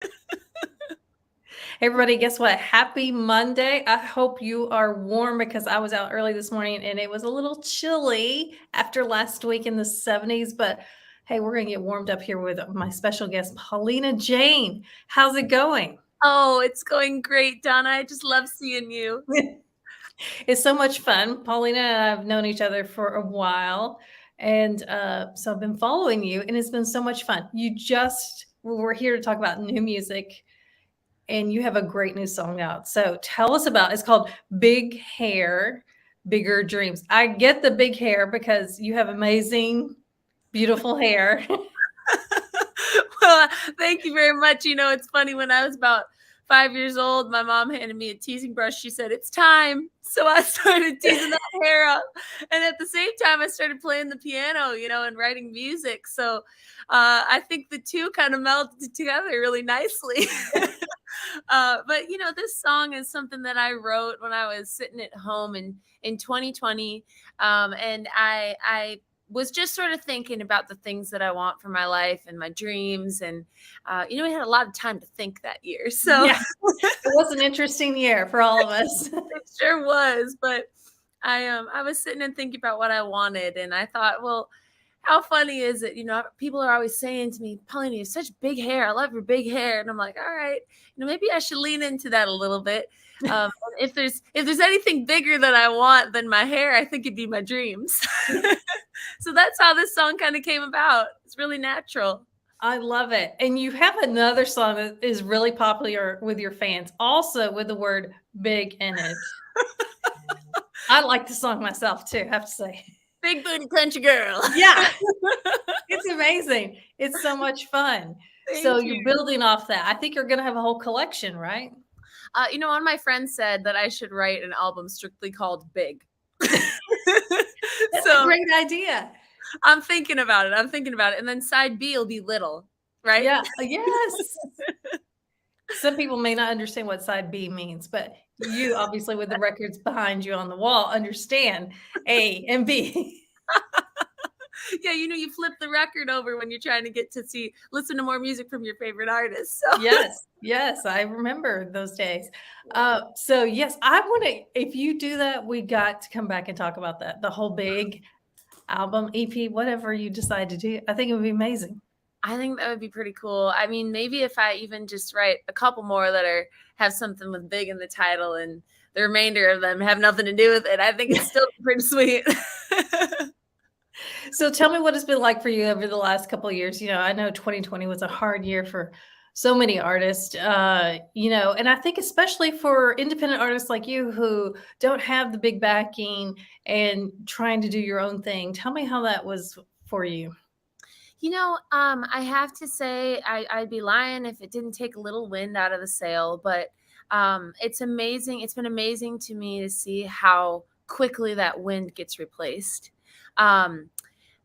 Hey, everybody, guess what? Happy Monday. I hope you are warm because I was out early this morning and it was a little chilly after last week in the 70s. But hey, we're going to get warmed up here with my special guest, Paulina Jayne. How's it going? Oh, it's going great, Donna. I just love seeing you. It's so much fun. Paulina and I have known each other for a while. And so I've been following you, and it's been so much fun. We're here to talk about new music, and you have a great new song out. So tell us about it's called Big Hair, Bigger Dreams. I get the big hair because you have amazing, beautiful hair. Well, thank you very much. It's funny, when I was about 5 years old, my mom handed me a teasing brush. She said, "It's time." So I started teasing that hair up. And at the same time, I started playing the piano, and writing music. So I think the two kind of melded together really nicely. But this song is something that I wrote when I was sitting at home in 2020. And I was just sort of thinking about the things that I want for my life and my dreams. And, we had a lot of time to think that year. So Yeah, it was an interesting year for all of us. it sure was. But I was sitting and thinking about what I wanted. And I thought, well, how funny is it? People are always saying to me, "Pauline, you have such big hair. I love your big hair." And I'm like, all right, maybe I should lean into that a little bit. If there's anything bigger that I want than my hair, I think it'd be my dreams. So that's how this song kind of came about. It's really natural. I love it. And you have another song that is really popular with your fans, also with the word big in it. I like the song myself too, I have to say. Big booty country girl. Yeah. It's amazing. It's so much fun. So you're building off that. I think you're going to have a whole collection, right? One of my friends said that I should write an album strictly called Big. That's a great idea. I'm thinking about it. And then side B will be little, right? Yeah. Yes. Some people may not understand what side B means, but you obviously, with the records behind you on the wall, understand A and B. Yeah, you flip the record over when you're trying to get to listen to more music from your favorite artists. So. Yes, I remember those days. So yes, I want to. If you do that, we got to come back and talk about that. The whole big album, EP, whatever you decide to do. I think it would be amazing. I think that would be pretty cool. I mean, maybe if I even just write a couple more that have something with big in the title, and the remainder of them have nothing to do with it, I think it's still pretty sweet. So tell me what it's been like for you over the last couple of years. I know 2020 was a hard year for so many artists, and I think especially for independent artists like you who don't have the big backing and trying to do your own thing. Tell me how that was for you. I have to say I'd be lying if it didn't take a little wind out of the sail, but it's amazing. It's been amazing to me to see how quickly that wind gets replaced.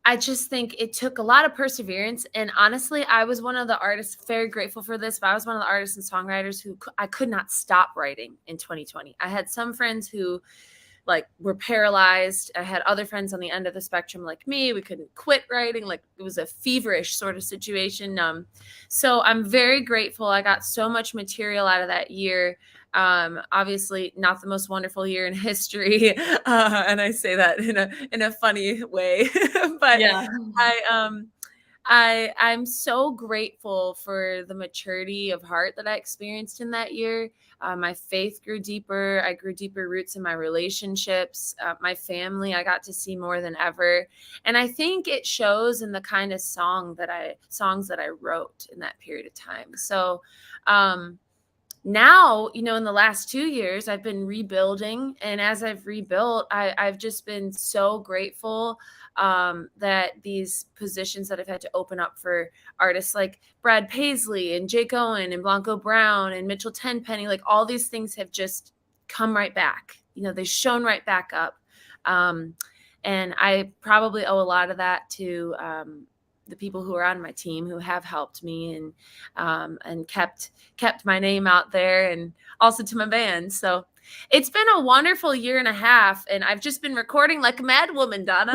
I just think it took a lot of perseverance. And honestly, I was one of the artists, very grateful for this, but I was one of the artists and songwriters who I could not stop writing in 2020. I had some friends who were paralyzed. I had other friends on the end of the spectrum like me. We couldn't quit writing. It was a feverish sort of situation. So I'm very grateful. I got so much material out of that year. Obviously not the most wonderful year in history. And I say that in a funny way, but yeah. I'm so grateful for the maturity of heart that I experienced in that year. My faith grew deeper. I grew deeper roots in my relationships. My family, I got to see more than ever. And I think it shows in the kind of songs that I wrote in that period of time. So, now, in the last 2 years, I've been rebuilding. And as I've rebuilt, I've just been so grateful that these positions that I've had to open up for artists like Brad Paisley and Jake Owen and Blanco Brown and Mitchell Tenpenny, all these things have just come right back. They've shown right back up. And I probably owe a lot of that to the people who are on my team who have helped me and kept my name out there, and also to my band. So it's been a wonderful year and a half, and I've just been recording like a mad woman, Donna.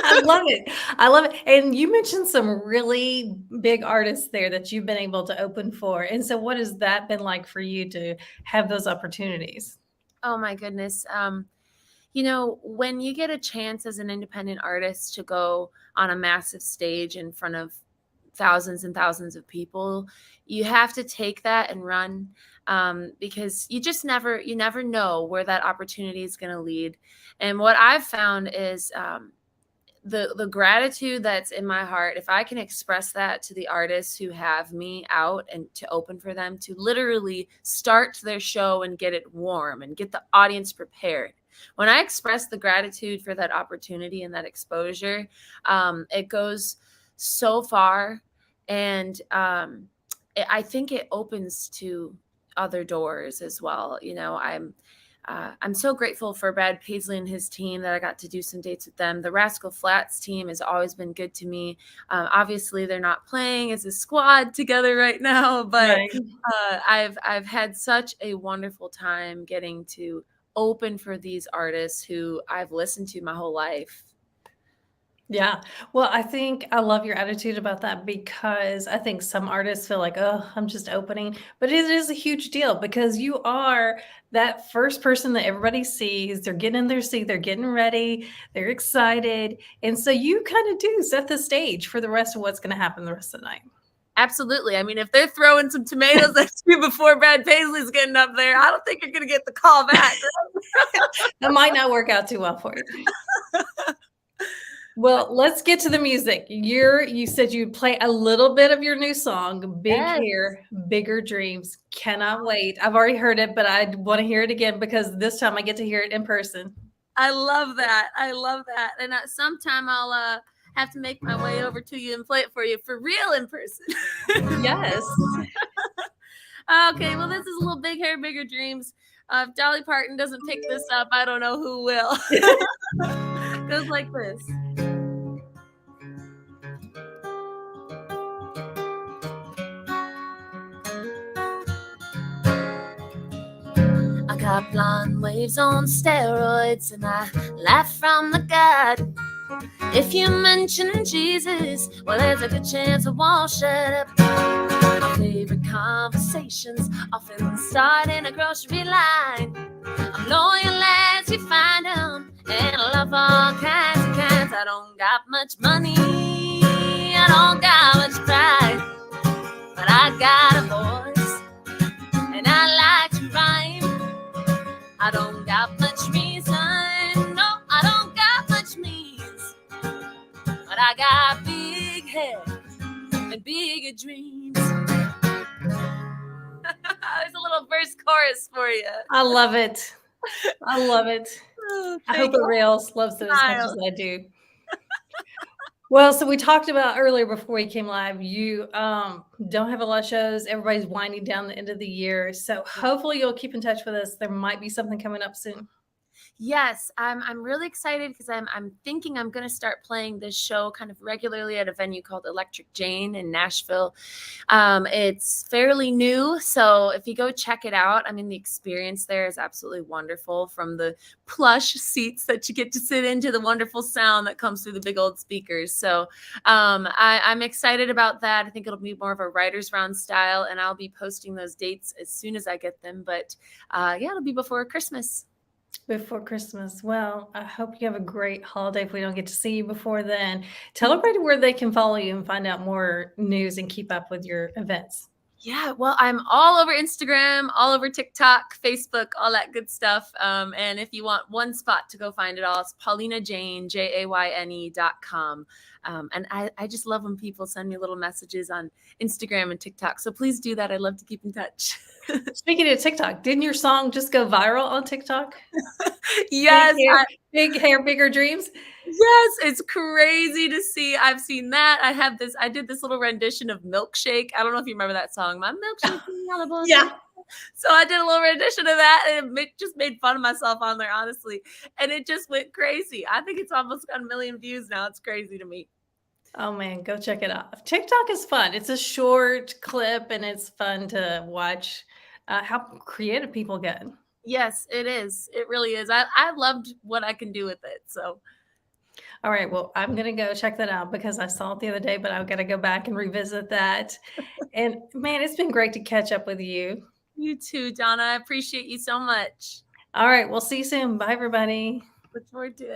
I love it. I love it. And you mentioned some really big artists there that you've been able to open for. And so what has that been like for you to have those opportunities? Oh my goodness. You know, when you get a chance as an independent artist to go on a massive stage in front of thousands and thousands of people, you have to take that and run, because you never know where that opportunity is going to lead. And what I've found is, the gratitude that's in my heart, if I can express that to the artists who have me out and to open for them, to literally start their show and get it warm and get the audience prepared. When I express the gratitude for that opportunity and that exposure, it goes so far. And I think it opens to other doors as well. You know, I'm so grateful for Brad Paisley and his team that I got to do some dates with them. The Rascal Flats team has always been good to me. Obviously, they're not playing as a squad together right now, but Right. I've had such a wonderful time getting to open for these artists who I've listened to my whole life. Yeah. Well, I think I love your attitude about that because I think some artists feel like, oh, I'm just opening. But it is a huge deal because you are that first person that everybody sees. They're getting in their seat, they're getting ready, they're excited. And so you kind of do set the stage for the rest of what's going to happen the rest of the night. Absolutely. I mean, if they're throwing some tomatoes at you before Brad Paisley's getting up there, I don't think you're going to get the call back. That might not work out too well for you. But Well, let's get to the music. You said you'd play a little bit of your new song, Big yes, Hair, Bigger Dreams. Cannot wait. I've already heard it, but I want to hear it again because this time I get to hear it in person. I love that. I love that. And sometime I'll have to make my way over to you and play it for you for real in person. Yes. Okay, well, this is a little Big Hair, Bigger Dreams. If Dolly Parton doesn't pick this up, I don't know who will. Goes like this. I got blonde waves on steroids and I laugh from the gut. If you mention Jesus, well, there's a good chance I won't shut up. My favorite conversations often start in a grocery line. I'm loyal as you find them, and I love all kinds of kinds. I don't got much money, I don't got much pride, but I got a voice, and I like to rhyme. I don't got much reason, no, I don't got much means, but I got big hair and bigger dreams. There's a little verse chorus for you. I love it. I love it. Oh, I hope thank you. everybody else loves it as much Smile. as I do. Well, so we talked about earlier before we came live, you don't have a lot of shows. Everybody's winding down the end of the year. So hopefully you'll keep in touch with us. There might be something coming up soon. Yes, I'm really excited because I'm thinking I'm going to start playing this show kind of regularly at a venue called Electric Jane in Nashville. It's fairly new, so if you go check it out, I mean, the experience there is absolutely wonderful, from the plush seats that you get to sit into the wonderful sound that comes through the big old speakers. So I'm excited about that. I think it'll be more of a writer's round style, and I'll be posting those dates as soon as I get them. But yeah, it'll be before Christmas. Before Christmas. Well, I hope you have a great holiday if we don't get to see you before then. Tell everybody where they can follow you and find out more news and keep up with your events. Yeah, well, I'm all over Instagram, all over TikTok, Facebook, all that good stuff. And if you want one spot to go find it all, it's Paulina Jayne, JAYNE.com. And I just love when people send me little messages on Instagram and TikTok. So please do that. I'd love to keep in touch. Speaking of TikTok, didn't your song just go viral on TikTok? Yes, Big hair, bigger dreams. yes, it's crazy to see. I've seen that. I did this little rendition of Milkshake. I don't know if you remember that song. My milkshake is yellow. Yeah. So I did a little rendition of that, and it just made fun of myself on there, honestly. And it just went crazy. I think it's almost got 1 million views now. It's crazy to me. Oh man, go check it out. TikTok is fun. It's a short clip and it's fun to watch how creative people get. Yes, it is. It really is. I loved what I can do with it. So All right, well, I'm gonna go check that out because I saw it the other day, but I've gotta go back and revisit that. And man, it's been great to catch up with you. You too, Donna. I appreciate you so much. All right, we'll see you soon. Bye, everybody. Look forward to it.